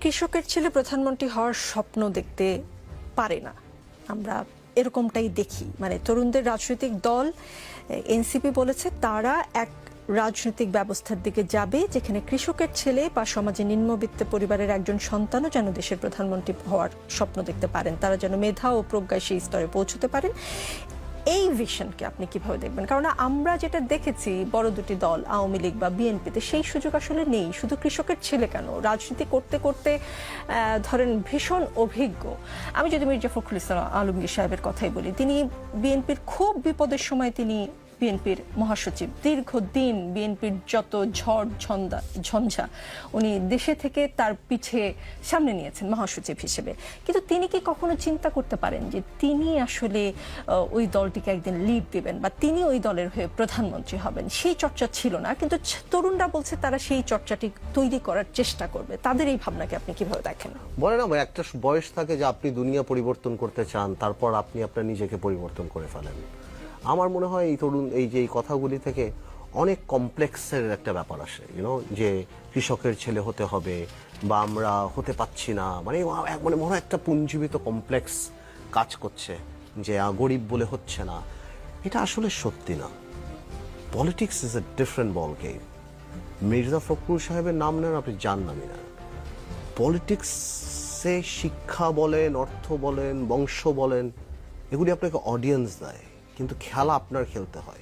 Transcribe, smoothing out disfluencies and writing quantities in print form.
কৃষকের ছেলে প্রধানমন্ত্রী হওয়ার স্বপ্ন দেখতে পারে না, আমরা এরকমটাই দেখি। মানে তরুণদের রাজনৈতিক দল এনসিপি বলেছে তারা এক রাজনৈতিক ব্যবস্থার দিকে যাবে যেখানে কৃষকের ছেলে বা সমাজে নিম্নবিত্ত পরিবারের একজন সন্তানও যেন দেশের প্রধানমন্ত্রী হওয়ার স্বপ্ন দেখতে পারেন, তারা যেন মেধা ও প্রজ্ঞায় সেই স্তরে পৌঁছতে পারেন। এই ভিশনকে আপনি কিভাবে দেখবেন? কারণ আমরা যেটা দেখেছি বড় দুটি দল আওয়ামী লীগ বা বিএনপিতে সেই সুযোগ আসলে নেই। শুধু কৃষকের ছেলে কেন, রাজনীতি করতে করতে ধরেন ভীষণ অভিজ্ঞ। আমি যদি মির্জা ফখরুল ইসলাম আলমগীর সাহেবের কথাই বলি, তিনি বিএনপির খুব বিপদের সময় তিনি বিএনপির মহাসচিব, দীর্ঘদিন বিএনপির যত ঝড় ঝঞ্ঝা উনি দেশে থেকে তার পিছে সামনে নিয়েছেন মহাসচিব হিসেবে। কিন্তু তিনি কি কখনো চিন্তা করতে পারেন যে তিনি আসলে ওই দলটিকে একদিন লিড দিবেন বা তিনি ওই দলের হয়ে প্রধানমন্ত্রী হবেন? সেই চর্চা ছিল না, কিন্তু তরুণরা বলছে তারা সেই চর্চাটি তৈরি করার চেষ্টা করবে। তাদের এই ভাবনাকে আপনি কিভাবে দেখেন? বলে না, একটা বয়স থাকে যে আপনি দুনিয়া পরিবর্তন করতে চান, তারপর আপনি আপনার নিজেকে পরিবর্তন করে ফেলেন। আমার মনে হয় এই তরুণ এই যে এই কথাগুলি থেকে অনেক কমপ্লেক্সের একটা ব্যাপার আসে, যে কৃষকের ছেলে হতে হবে বা আমরা হতে পাচ্ছি না, মানে মনে হয় একটা পুঞ্জীবিত কমপ্লেক্স কাজ করছে যে গরিব বলে হচ্ছে না। এটা আসলে সত্যি না। Politics is a different ball game. Mirza Fakhrul সাহেবের নাম নেন, আপনি যান নামই নেন, পলিটিক্সে শিক্ষা বলেন, অর্থ বলেন, বংশ বলেন, এগুলি আপনাকে অডিয়েন্স দেয়, কিন্তু খেলা আপনার খেলতে হয়।